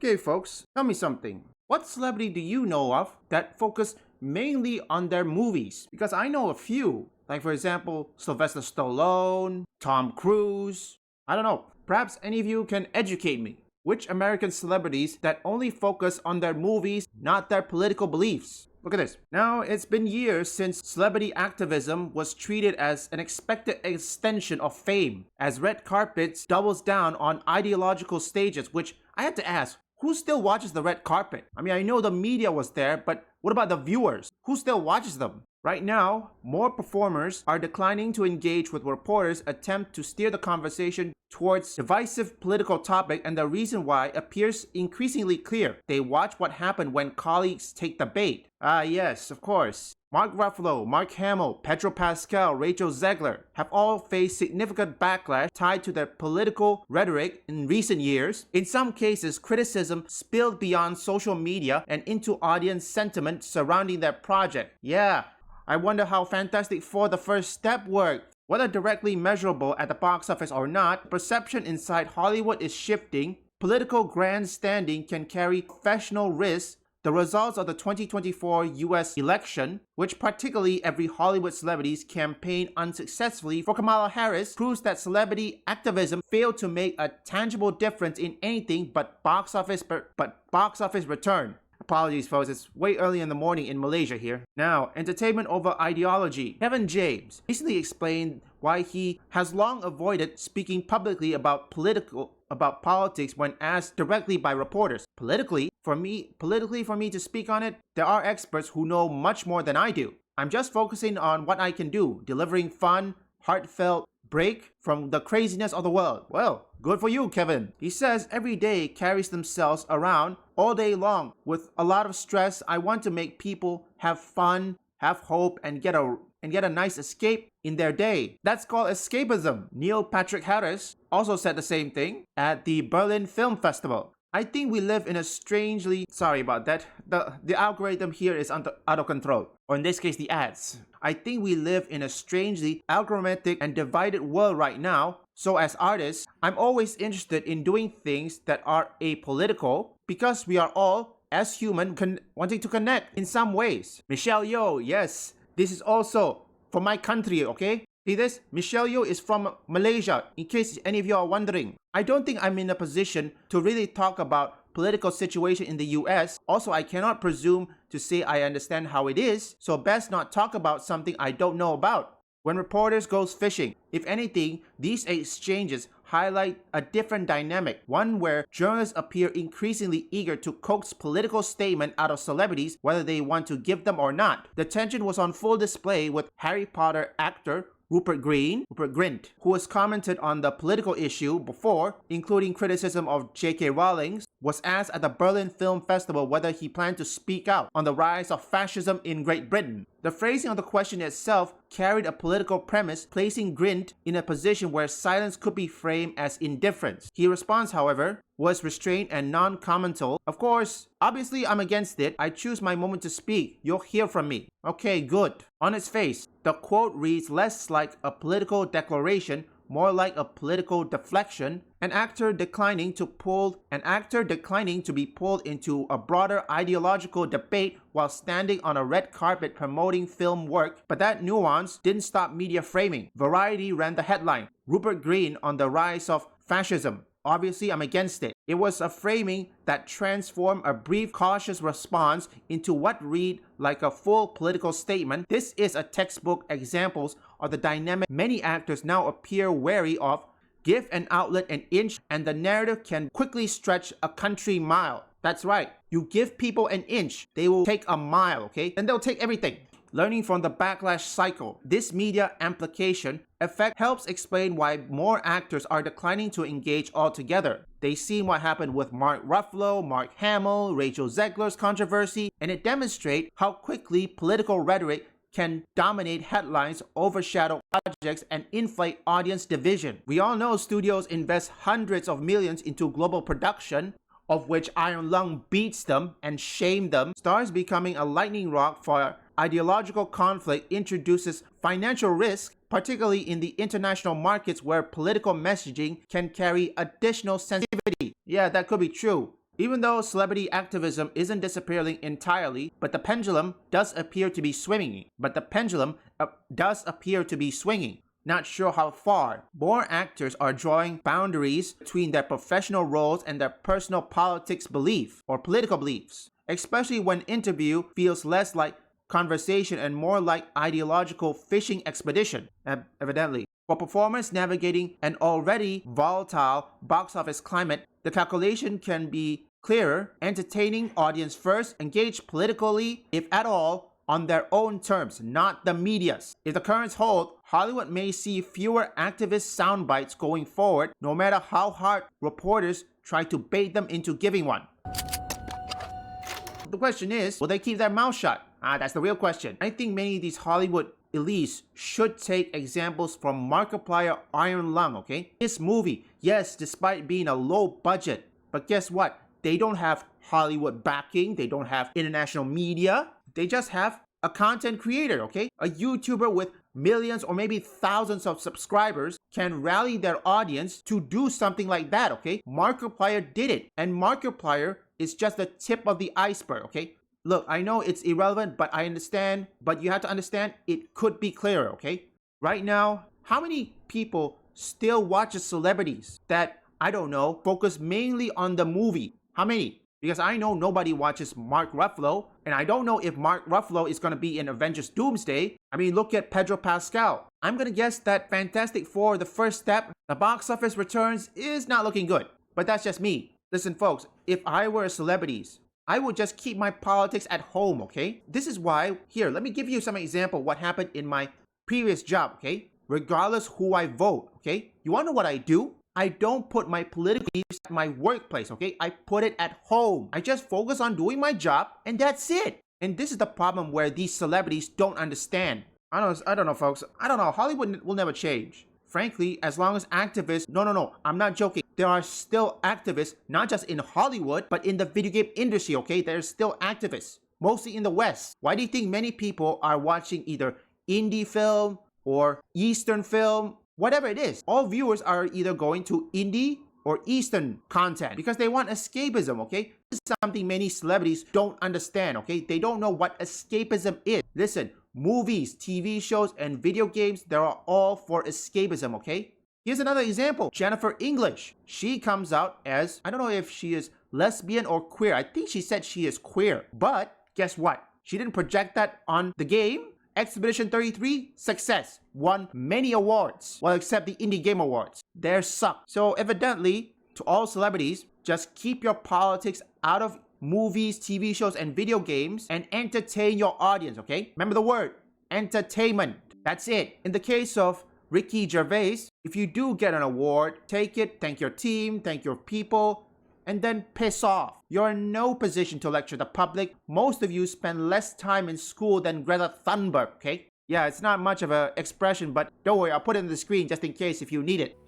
Okay, folks, tell me something. What celebrity do you know of that focus mainly on their movies? Because I know a few. Like, for example, Sylvester Stallone, Tom Cruise. I don't know. Perhaps any of you can educate me. Which American celebrities that only focus on their movies, not their political beliefs? Look at this. Now, it's been years since celebrity activism was treated as an expected extension of fame, as red carpets doubles down on ideological stages, which I had to ask, who still watches the red carpet? I mean, I know the media was there, but what about the viewers? Who still watches them? Right now, more performers are declining to engage with reporters' attempt to steer the conversation towards divisive political topic, and the reason why appears increasingly clear. They watch what happened when colleagues take the bait. Yes, of course. Mark Ruffalo, Mark Hamill, Pedro Pascal, Rachel Zegler have all faced significant backlash tied to their political rhetoric in recent years. In some cases, criticism spilled beyond social media and into audience sentiment surrounding their project. Yeah, I wonder how Fantastic Four: The First Step worked. Whether directly measurable at the box office or not, perception inside Hollywood is shifting. Political grandstanding can carry professional risks. The results of the 2024 US election, which particularly every Hollywood celebrities campaigned unsuccessfully for Kamala Harris, proves that celebrity activism failed to make a tangible difference in anything but box office return. Apologies, folks, it's way early in the morning in Malaysia here. Now, entertainment over ideology. Kevin James recently explained why he has long avoided speaking publicly about politics when asked directly by reporters. Politically for me to speak on it, there are experts who know much more than I do. I'm just focusing on what I can do, delivering fun, heartfelt break from the craziness of the world. Well, good for you, Kevin. He says every day carries themselves around all day long with a lot of stress. I want to make people have fun, have hope, and get a nice escape in their day. That's called escapism. Neil Patrick Harris also said the same thing at the Berlin Film Festival. I think we live in a strangely... Sorry about that. The algorithm here is out of control. Or in this case, the ads. I think we live in a strangely algorithmic and divided world right now. So as artists, I'm always interested in doing things that are apolitical because we are all, as human, wanting to connect in some ways. Michelle Yeoh, yes. This is also for my country, okay? See this? Michelle Yeoh is from Malaysia, in case any of you are wondering. I don't think I'm in a position to really talk about political situation in the US. Also, I cannot presume to say I understand how it is, so best not talk about something I don't know about. When reporters goes fishing, if anything, these exchanges highlight a different dynamic, one where journalists appear increasingly eager to coax political statement out of celebrities whether they want to give them or not. The tension was on full display with Harry Potter actor Rupert Grint, who has commented on the political issue before, including criticism of J.K. Rowling, was asked at the Berlin Film Festival whether he planned to speak out on the rise of fascism in Great Britain. The phrasing of the question itself carried a political premise, placing Grint in a position where silence could be framed as indifference. His response, however, was restrained and non-commental. Of course, obviously I'm against it. I choose my moment to speak. You'll hear from me. Okay, good. On its face, the quote reads less like a political declaration, more like a political deflection, an actor declining to be pulled into a broader ideological debate while standing on a red carpet promoting film work. But that nuance didn't stop media framing. Variety ran the headline, Rupert Grint on the rise of fascism. Obviously, I'm against it. It was a framing that transformed a brief, cautious response into what read like a full political statement. This is a textbook example of the dynamic many actors now appear wary of. Give an outlet an inch and the narrative can quickly stretch a country mile. That's right. You give people an inch, they will take a mile, okay? And they'll take everything. Learning from the backlash cycle, this media amplification effect helps explain why more actors are declining to engage altogether. They've seen what happened with Mark Ruffalo, Mark Hamill, Rachel Zegler's controversy, and it demonstrates how quickly political rhetoric can dominate headlines, overshadow projects, and inflate audience division. We all know studios invest hundreds of millions into global production, of which Iron Lung beats them and shames them. Stars becoming a lightning rod for ideological conflict introduces financial risk, particularly in the international markets where political messaging can carry additional sensitivity. Yeah, that could be true. Even though celebrity activism isn't disappearing entirely, but the pendulum does appear to be swinging. Not sure how far. More actors are drawing boundaries between their professional roles and their personal politics belief or political beliefs, especially when interview feels less like conversation and more like ideological fishing expedition, evidently. For performers navigating an already volatile box office climate, the calculation can be clearer, entertaining audience first, engage politically, if at all, on their own terms, not the media's. If the currents hold, Hollywood may see fewer activist sound bites going forward, no matter how hard reporters try to bait them into giving one. The question is, will they keep their mouth shut? That's the real question. I think many of these Hollywood elites should take examples from Markiplier Iron Lung, okay? This movie, yes, despite being a low budget, but guess what? They don't have Hollywood backing, they don't have international media, they just have a content creator, okay? A YouTuber with millions or maybe thousands of subscribers can rally their audience to do something like that, okay? Markiplier did it, and Markiplier is just the tip of the iceberg, okay? Look, I know it's irrelevant, but I understand, but you have to understand it could be clearer, okay? Right now, how many people still watch celebrities that, I don't know, focus mainly on the movie? How many? Because I know nobody watches Mark Ruffalo, and I don't know if Mark Ruffalo is going to be in Avengers Doomsday. I mean, look at Pedro Pascal. I'm going to guess that Fantastic Four, the first step, the box office returns is not looking good. But that's just me. Listen, folks, if I were celebrities, I would just keep my politics at home, okay? This is why, here, let me give you some example what happened in my previous job, okay? Regardless who I vote, okay? You want to know what I do? I don't put my political views at my workplace, okay? I put it at home. I just focus on doing my job, and that's it. And this is the problem where these celebrities don't understand. I don't know, folks. I don't know. Hollywood will never change. Frankly, as long as activists... No, I'm not joking. There are still activists, not just in Hollywood, but in the video game industry, okay? There's still activists, mostly in the West. Why do you think many people are watching either indie film or Eastern film? Whatever it is, all viewers are either going to indie or Eastern content because they want escapism, okay? This is something many celebrities don't understand, okay? They don't know what escapism is. Listen, movies, TV shows, and video games, they're all for escapism, okay? Here's another example. Jennifer English. She comes out as, I don't know if she is lesbian or queer. I think she said she is queer. But guess what? She didn't project that on the game. Expedition 33, success, won many awards, well, except the Indie Game Awards. They suck. So evidently, to all celebrities, just keep your politics out of movies, TV shows, and video games and entertain your audience, okay? Remember the word, entertainment. That's it. In the case of Ricky Gervais, if you do get an award, take it, thank your team, thank your people, and then piss off. You're in no position to lecture the public. Most of you spend less time in school than Greta Thunberg, okay? Yeah, it's not much of an expression, but don't worry, I'll put it on the screen just in case if you need it.